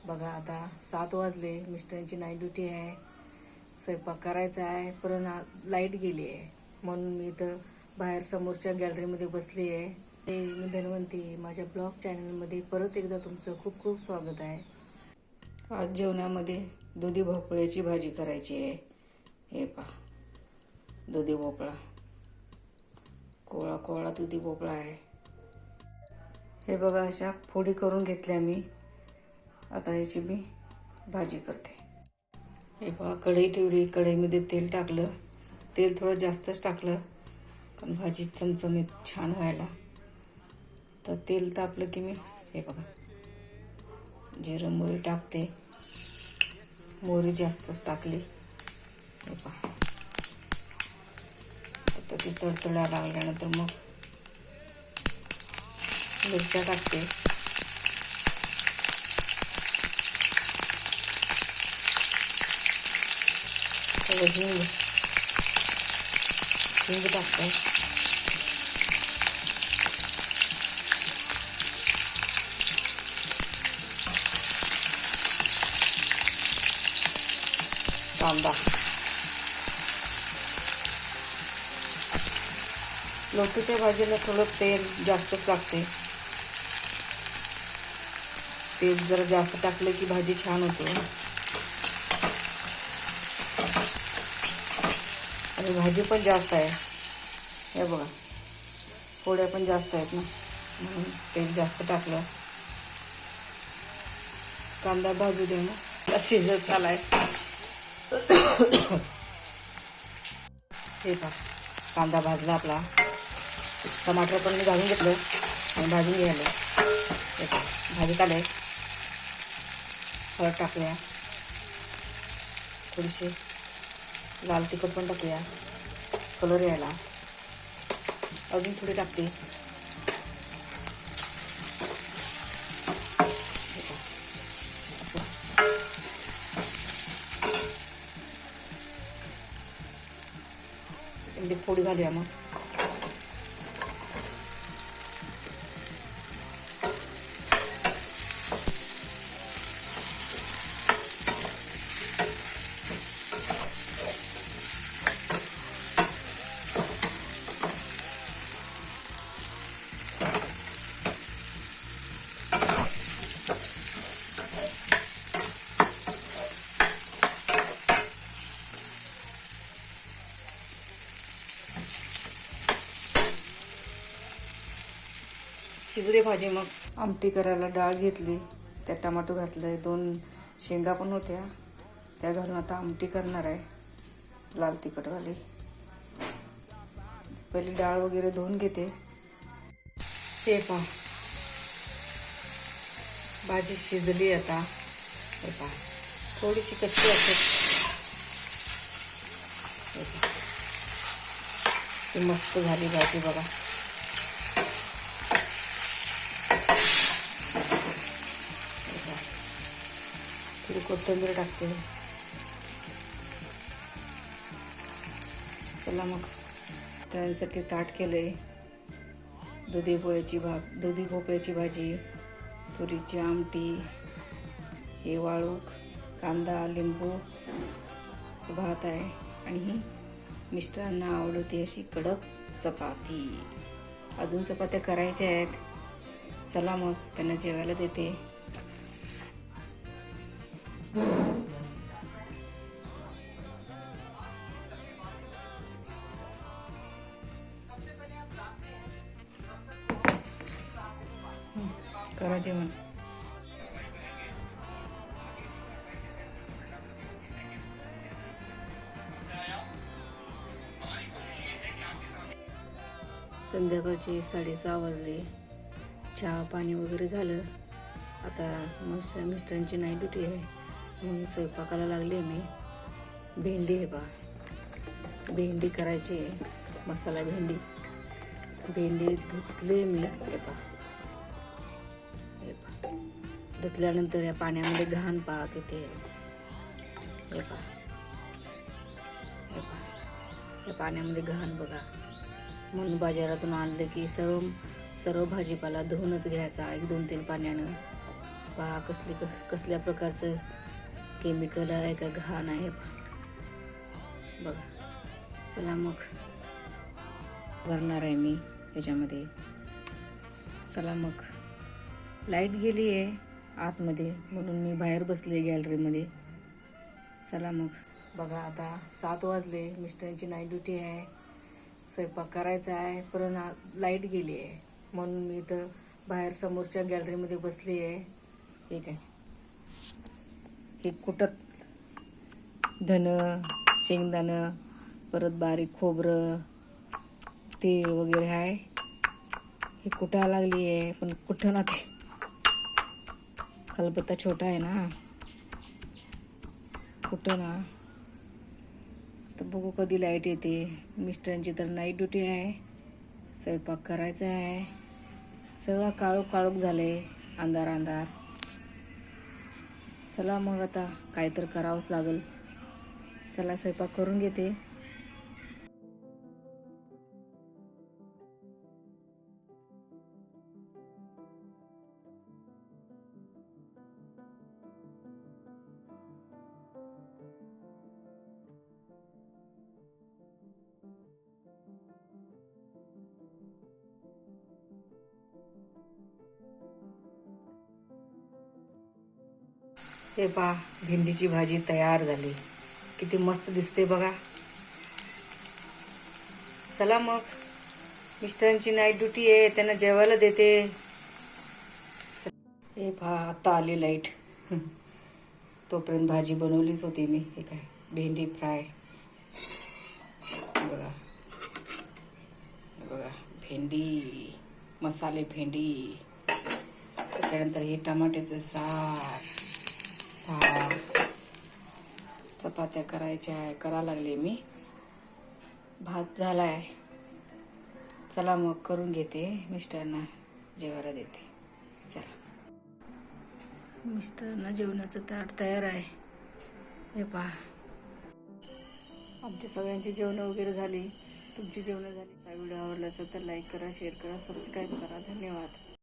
बघा आता 7 वाजले, मिस्टरांची नाईट ड्युटी आहे, स्वयंपाक करायचा आहे, परत लाईट गेली आहे म्हणून मी इथं बाहेर समोरच्या गॅलरीमध्ये बसली आहे. मी धन्वंती, माझ्या ब्लॉग चॅनलमध्ये परत एकदा तुमचं खूप खूप स्वागत आहे. आज जेवणामध्ये दुधी भोपळ्याची भाजी करायची आहे. हे पहा, दुधी भोपळा, कोवळा कोवळा दुधी भोपळा आहे. हे बघा, अशा फोडी करून घेतल्या मी. आता याची मी भाजी करते. हे बघा, कढई ठेवली, कढईमध्ये तेल टाकलं. तेल थोडं जास्तच टाकलं कारण भाजी चमचमीत छान व्हायला. तर तेल तापलं की मी हे बघा जिरं मोहरी टाकते. मोहरी जास्तच टाकली. हे पहा, आता ती तडतडा लागल्यानंतर मग मिरच्या टाकते. हिंग टाकते. कांदा, लौकीच्या भाजीला थोडं तेल जास्तच लागते. तेल जरा जास्त टाकलं की भाजी छान होते आणि भाजी पण जास्त आहे. हे बघा, पोळ्या पण जास्त आहेत ना, म्हणून तेल जास्त टाकलं. कांदा भाजू दे ना, शिजत आलाय. हे पहा, कांदा भाजला आपला. टमाटर पण मी घालून घेतलं आणि भाजून घ्यायला. भाजीत आलंय, हळद टाकूया, थोडीशी लाल तिखट पण टाकूया कलर यायला. अजून थोडी टाकते. फोडी घालूया मग. शिजू दे भाजी. मग आमटी करायला डाळ घेतली, त्यात टमाटो घातलं, 2 शेंगा पण होत्या त्या घालून आता आमटी करणार आहे लाल तिखटवाली. पहिली डाळ वगैरे धुवून घेते. हे पहा, भाजी शिजली आता. हे पहा, थोडीशी कच्ची असेल. मस्त झाली भाजी बघा. थोडी कोथिंबीर टाकते. चला मग, त्यासाठी ताट केलंय. दुधी भोपळ्याची भाजी, तुरीची आमटी, हे वाळूक, कांदा, लिंबू, भात आहे आणि ही मिस्टरांना आवडते अशी कडक चपाती. अजून चपात्या करायच्या आहेत. चला मग, त्यांना जेवायला देते. करा जेवण. संध्याकाळचे 6:30 वाजले. चहा पाणी वगैरे झालं. आता मिस्टरांची नाईट ड्युटी आहे म्हणून स्वयंपाकाला लागले मी. भेंडी, हे पहा, भेंडी करायची आहे, मसाला भेंडी. भेंडी धुतले मी. हे पहा, धुतल्यानंतर या पाण्यामध्ये घाण पहा किती आहे. हे पहा, या पाण्यामध्ये घाण बघा. म्हणून बाजारातून आणलं की सर्व भाजीपाला धुवूनच घ्यायचा 1-2-3 पाण्यानं. पहा कसल्या प्रकारचं केमिकल आहे का घाण आहे बघा. चला मग भरणार आहे मी ह्याच्यामध्ये. चला मग लाईट गेली आहे आतमध्ये म्हणून मी बाहेर बसले गॅलरीमध्ये. चला मग बघा आता 7 वाजले. मिस्टरांची नाईट ड्युटी आहे. स्वयंपाक करायचा आहे. परत लाईट गेली आहे म्हणून मी इथं बाहेर समोरच्या गॅलरीमध्ये बसली आहे. ठीक आहे. हे कुटत धन शेंगदाणं परत बारीक खोबरं तेल वगैरे आहे. हे कुटायला लागली आहे पण कुठं ना ते खलबत्ता छोटा आहे ना कुठं ना. तर बघू कधी लाईट येते. मिस्टरांची तर नाईट ड्युटी आहे. स्वयंपाक करायचा आहे. सगळं काळोख काळोख झाले अंधार अंधार. चला मग आता काय तर करावंच लागेल. चला स्वयंपाक करून घेते. हे पहा भेंडीची भाजी तयार झाली. किती मस्त दिसते बघा. चला मग मिस्टरांची नाईट ड्युटी आहे. त्यांना जेवायला देते. हे पहा आता आली लाईट. तोपर्यंत भाजी बनवलीच होती मी. हे काय भेंडी फ्राय बघा. बघा भेंडी मसाले भेंडी. त्याच्यानंतर हे टमाट्याचं सार चपात्या करायच्या करा लागले मी. भात झालाय. चला मग करून घेते. मिस्टरांना जेवायला देते. चला मिस्टरांना जेवणाचं ताट तयार आहे. हे पहा आमच्या सगळ्यांची जेवणं वगैरे झाली. तुमची जेवणं झाली. व्हिडिओ आवडला असेल तर लाईक करा शेअर करा सबस्क्राईब करा. धन्यवाद.